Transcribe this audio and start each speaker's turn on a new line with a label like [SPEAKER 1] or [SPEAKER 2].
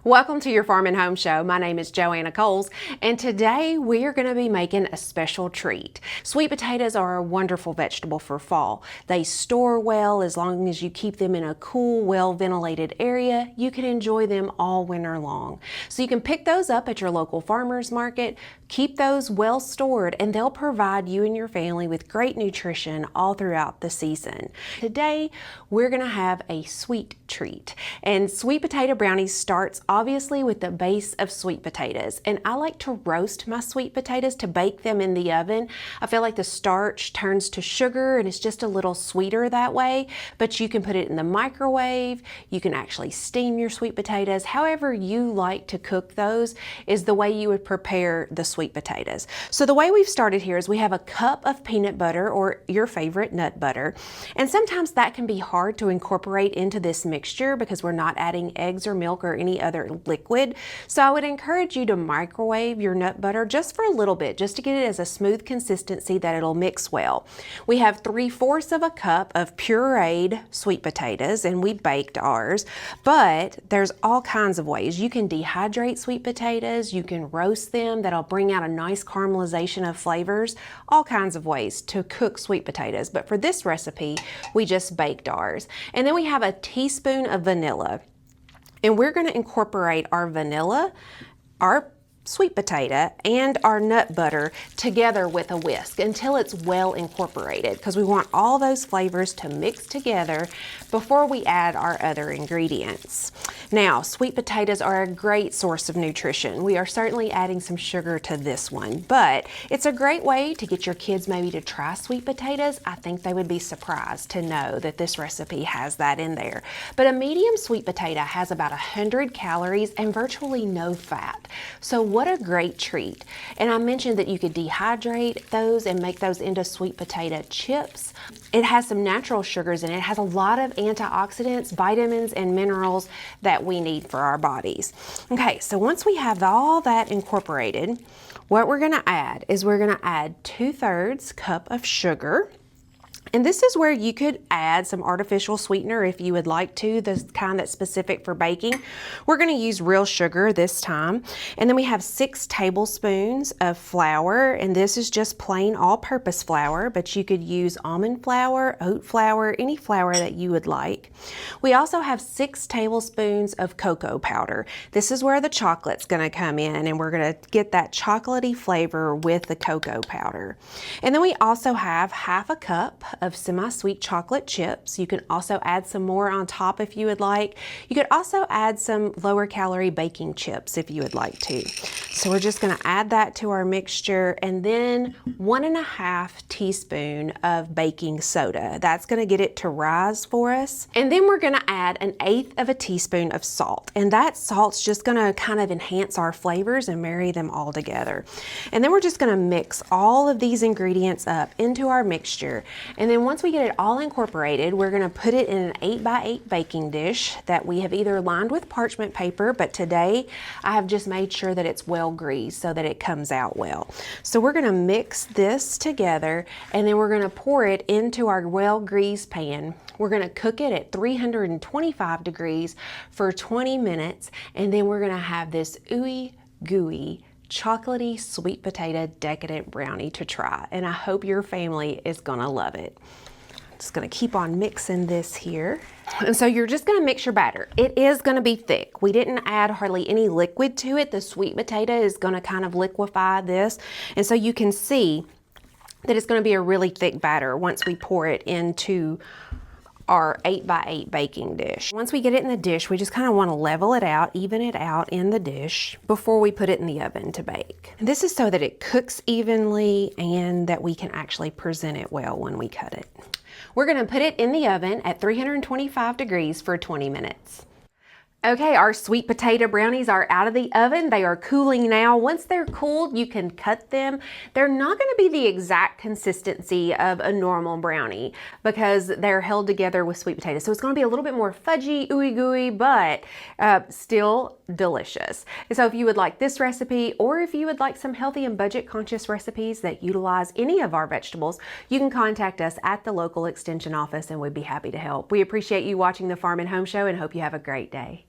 [SPEAKER 1] Welcome to your Farm and Home Show. My name is Joanna, and today we are going to be making a special treat. Sweet potatoes are a wonderful vegetable for fall. They store well as long as you keep them in a cool, well-ventilated area. You can enjoy them all winter long. So you can pick those up at your local farmer's market, keep those well stored, and they'll provide you and your family with great nutrition all throughout the season. Today, we're going to have a sweet treat, and sweet potato brownies starts obviously with the base of sweet potatoes, and I like to roast my sweet potatoes to bake them in the oven. I feel like the starch turns to sugar and it's just a little sweeter that way, but you can put it in the microwave. You can actually steam your sweet potatoes. However you like to cook those is the way you would prepare the sweet potatoes. So the way we've started here is we have a cup of peanut butter or your favorite nut butter, and sometimes that can be hard to incorporate into this mixture because we're not adding eggs or milk or any other liquid. So I would encourage you to microwave your nut butter just for a little bit, just to get it as a smooth consistency that it'll mix well. We have 3/4 of a cup of pureed sweet potatoes, and we baked ours, but there's all kinds of ways. You can dehydrate sweet potatoes, you can roast them, that'll bring out a nice caramelization of flavors, all kinds of ways to cook sweet potatoes. But for this recipe, we just baked ours. And then we have a teaspoon of vanilla. And we're going to incorporate our vanilla, our sweet potato, and our nut butter together with a whisk until it's well incorporated, because we want all those flavors to mix together before we add our other ingredients. Now, sweet potatoes are a great source of nutrition. We are certainly adding some sugar to this one, but it's a great way to get your kids maybe to try sweet potatoes. I think they would be surprised to know that this recipe has that in there. But a medium sweet potato has about 100 calories and virtually no fat. So what a great treat. And I mentioned that you could dehydrate those and make those into sweet potato chips. It has some natural sugars in it. It has a lot of antioxidants, vitamins, and minerals that we need for our bodies. Okay, so once we have all that incorporated, what we're gonna add is we're gonna add 2/3 cup of sugar. And this is where you could add some artificial sweetener if you would like to, the kind that's specific for baking. We're going to use real sugar this time. And then we have 6 tablespoons of flour, and this is just plain all-purpose flour, but you could use almond flour, oat flour, any flour that you would like. We also have 6 tablespoons of cocoa powder. This is where the chocolate's going to come in, and we're going to get that chocolatey flavor with the cocoa powder. And then we also have 1/2 cup of semi-sweet chocolate chips. You can also add some more on top if you would like. You could also add some lower calorie baking chips if you would like to. So we're just going to add that to our mixture, and then 1.5 teaspoons of baking soda. That's going to get it to rise for us. And then we're going to add 1/8 of a teaspoon of salt, and that salt's just going to kind of enhance our flavors and marry them all together. And then we're just going to mix all of these ingredients up into our mixture. And then once we get it all incorporated, we're going to put it in an 8x8 baking dish that we have either lined with parchment paper, but today I have just made sure that it's well greased so that it comes out well. So we're going to mix this together, and then we're going to pour it into our well greased pan. We're going to cook it at 325 degrees for 20 minutes, and then we're going to have this ooey gooey chocolatey sweet potato decadent brownie to try, and I hope your family is gonna love it. I'm just gonna keep on mixing this here. And so you're just gonna mix your batter. It is gonna be thick. We didn't add hardly any liquid to it. The sweet potato is gonna kind of liquefy this, and so you can see that it's gonna be a really thick batter once we pour it into our 8x8 baking dish. Once we get it in the dish, we just kind of want to level it out, even it out in the dish before we put it in the oven to bake. This is so that it cooks evenly and that we can actually present it well when we cut it. We're going to put it in the oven at 325 degrees for 20 minutes. Okay, our sweet potato brownies are out of the oven. They are cooling now. Once they're cooled, you can cut them. They're not going to be the exact consistency of a normal brownie because they're held together with sweet potatoes. So it's going to be a little bit more fudgy, ooey gooey, but still delicious. And so if you would like this recipe, or if you would like some healthy and budget conscious recipes that utilize any of our vegetables, you can contact us at the local extension office and we'd be happy to help. We appreciate you watching the Farm and Home Show and hope you have a great day.